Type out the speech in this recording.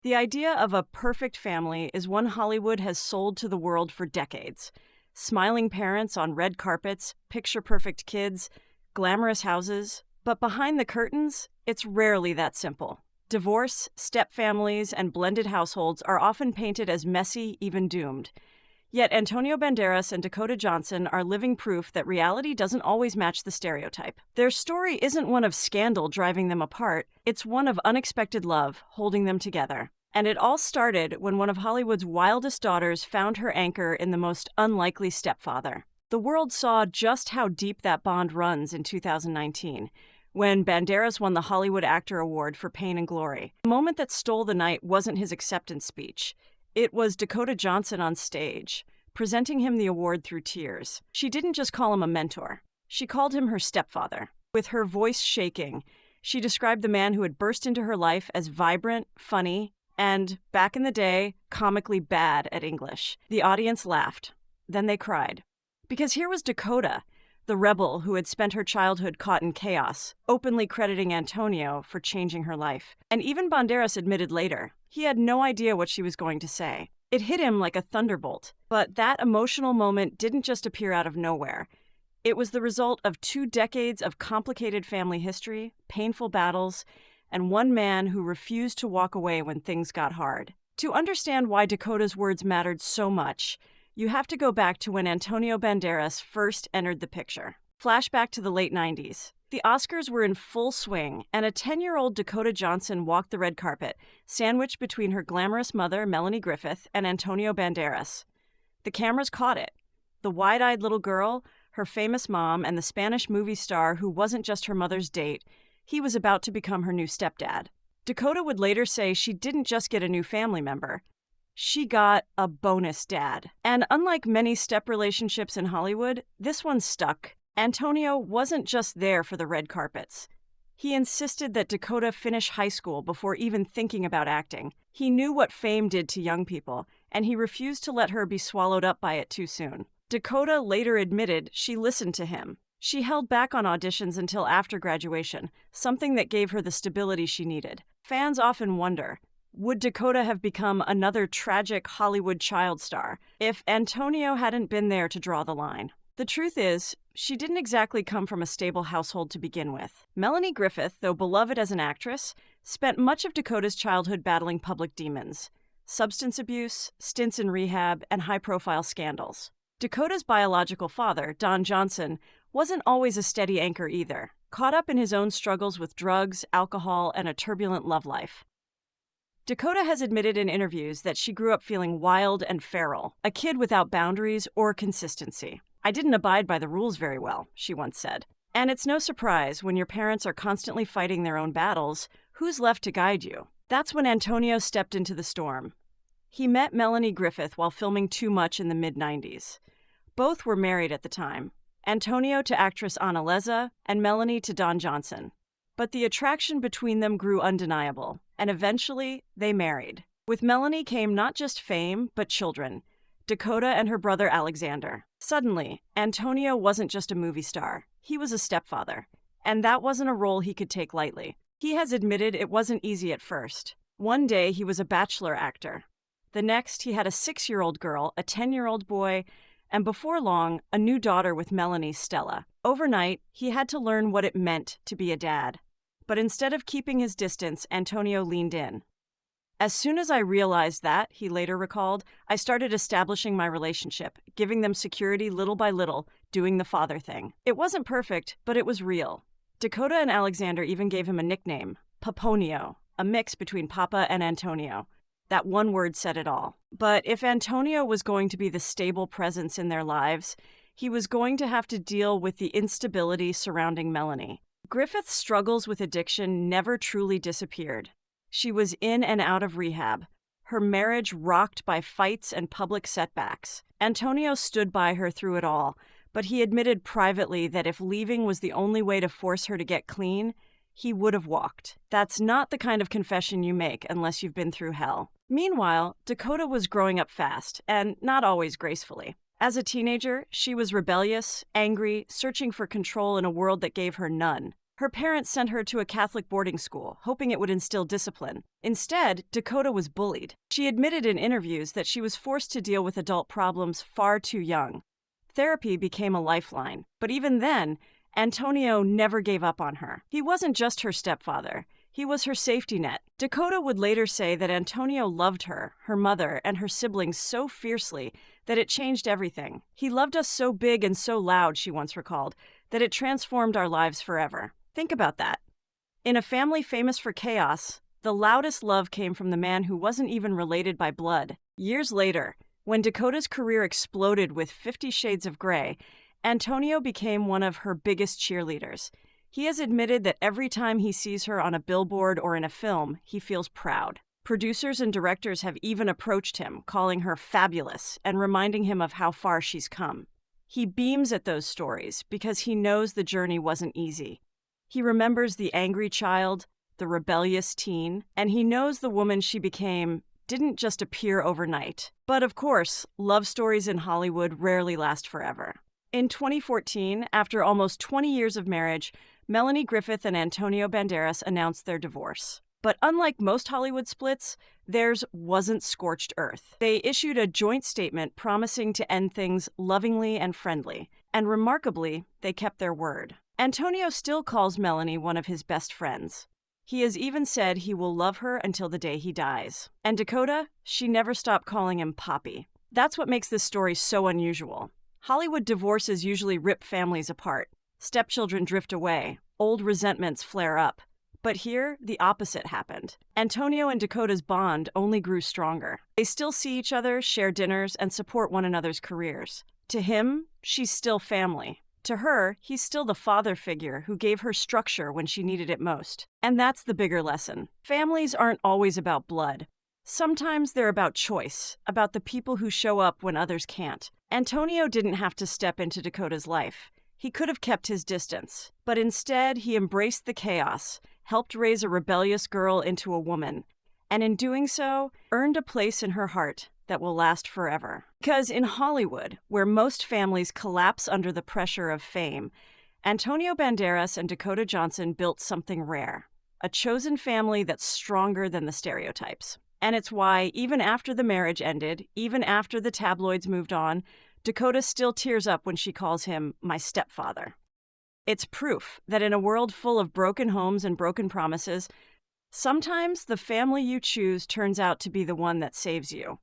The idea of a perfect family is one Hollywood has sold to the world for decades. Smiling parents on red carpets, picture perfect kids, glamorous houses. But behind the curtains, it's rarely that simple. Divorce, step families, and blended households are often painted as messy, even doomed. Yet Antonio Banderas and Dakota Johnson are living proof that reality doesn't always match the stereotype. Their story isn't one of scandal driving them apart, it's one of unexpected love holding them together. And it all started when one of Hollywood's wildest daughters found her anchor in the most unlikely stepfather. The world saw just how deep that bond runs in 2019, when Banderas won the Hollywood Actor Award for Pain and Glory. The moment that stole the night wasn't his acceptance speech. It was Dakota Johnson on stage, presenting him the award through tears. She didn't just call him a mentor. She called him her stepfather. With her voice shaking, she described the man who had burst into her life as vibrant, funny, and, back in the day, comically bad at English. The audience laughed. Then they cried. Because here was Dakota, the rebel who had spent her childhood caught in chaos, openly crediting Antonio for changing her life. And even Banderas admitted later, he had no idea what she was going to say. It hit him like a thunderbolt. But that emotional moment didn't just appear out of nowhere. It was the result of 2 decades of complicated family history, painful battles, and one man who refused to walk away when things got hard. To understand why Dakota's words mattered so much, you have to go back to when Antonio Banderas first entered the picture. Flashback to the late 90s. The Oscars were in full swing, and a 10-year-old Dakota Johnson walked the red carpet, sandwiched between her glamorous mother, Melanie Griffith, and Antonio Banderas. The cameras caught it. The wide-eyed little girl, her famous mom, and the Spanish movie star who wasn't just her mother's date. He was about to become her new stepdad. Dakota would later say she didn't just get a new family member. She got a bonus dad. And unlike many step relationships in Hollywood, this one stuck. Antonio wasn't just there for the red carpets. He insisted that Dakota finish high school before even thinking about acting. He knew what fame did to young people, and he refused to let her be swallowed up by it too soon. Dakota later admitted she listened to him. She held back on auditions until after graduation, something that gave her the stability she needed. Fans often wonder, would Dakota have become another tragic Hollywood child star if Antonio hadn't been there to draw the line? The truth is, she didn't exactly come from a stable household to begin with. Melanie Griffith, though beloved as an actress, spent much of Dakota's childhood battling public demons: substance abuse, stints in rehab, and high-profile scandals. Dakota's biological father, Don Johnson, wasn't always a steady anchor either, caught up in his own struggles with drugs, alcohol, and a turbulent love life. Dakota has admitted in interviews that she grew up feeling wild and feral, a kid without boundaries or consistency. "I didn't abide by the rules very well," she once said. And it's no surprise when your parents are constantly fighting their own battles, who's left to guide you? That's when Antonio stepped into the storm. He met Melanie Griffith while filming Too Much in the mid-90s. Both were married at the time, Antonio to actress Ana Leza and Melanie to Don Johnson. But the attraction between them grew undeniable, and eventually they married. With Melanie came not just fame, but children, Dakota and her brother Alexander. Suddenly, Antonio wasn't just a movie star, he was a stepfather. And that wasn't a role he could take lightly. He has admitted it wasn't easy at first. One day he was a bachelor actor. The next he had a 6-year-old girl, a 10-year-old boy, and before long, a new daughter with Melanie, Stella. Overnight, he had to learn what it meant to be a dad. But instead of keeping his distance, Antonio leaned in. "As soon as I realized that," he later recalled, "I started establishing my relationship, giving them security little by little, doing the father thing." It wasn't perfect, but it was real. Dakota and Alexander even gave him a nickname, Paponio, a mix between Papa and Antonio. That one word said it all. But if Antonio was going to be the stable presence in their lives, he was going to have to deal with the instability surrounding Melanie. Griffith's struggles with addiction never truly disappeared. She was in and out of rehab, her marriage rocked by fights and public setbacks. Antonio stood by her through it all, but he admitted privately that if leaving was the only way to force her to get clean, he would have walked. That's not the kind of confession you make unless you've been through hell. Meanwhile, Dakota was growing up fast, and not always gracefully. As a teenager, she was rebellious, angry, searching for control in a world that gave her none. Her parents sent her to a Catholic boarding school, hoping it would instill discipline. Instead, Dakota was bullied. She admitted in interviews that she was forced to deal with adult problems far too young. Therapy became a lifeline, but even then, Antonio never gave up on her. He wasn't just her stepfather. He was her safety net. Dakota would later say that Antonio loved her, her mother, and her siblings so fiercely that it changed everything. He loved us so big and so loud, she once recalled, that it transformed our lives forever. Think about that. In a family famous for chaos, the loudest love came from the man who wasn't even related by blood. Years later, when Dakota's career exploded with 50 Shades of Grey, Antonio became one of her biggest cheerleaders. He has admitted that every time he sees her on a billboard or in a film, he feels proud. Producers and directors have even approached him, calling her fabulous and reminding him of how far she's come. He beams at those stories because he knows the journey wasn't easy. He remembers the angry child, the rebellious teen, and he knows the woman she became didn't just appear overnight. But of course, love stories in Hollywood rarely last forever. In 2014, after almost 20 years of marriage, Melanie Griffith and Antonio Banderas announced their divorce. But unlike most Hollywood splits, theirs wasn't scorched earth. They issued a joint statement promising to end things lovingly and friendly. And remarkably, they kept their word. Antonio still calls Melanie one of his best friends. He has even said he will love her until the day he dies. And Dakota, she never stopped calling him Poppy. That's what makes this story so unusual. Hollywood divorces usually rip families apart. Stepchildren drift away. Old resentments flare up. But here, the opposite happened. Antonio and Dakota's bond only grew stronger. They still see each other, share dinners, and support one another's careers. To him, she's still family. To her, he's still the father figure who gave her structure when she needed it most. And that's the bigger lesson. Families aren't always about blood. Sometimes they're about choice, about the people who show up when others can't. Antonio didn't have to step into Dakota's life. He could have kept his distance, but instead he embraced the chaos, helped raise a rebellious girl into a woman, and in doing so, earned a place in her heart that will last forever. Because in Hollywood, where most families collapse under the pressure of fame, Antonio Banderas and Dakota Johnson built something rare, a chosen family that's stronger than the stereotypes. And it's why, even after the marriage ended, even after the tabloids moved on, Dakota still tears up when she calls him my stepfather. It's proof that in a world full of broken homes and broken promises, sometimes the family you choose turns out to be the one that saves you.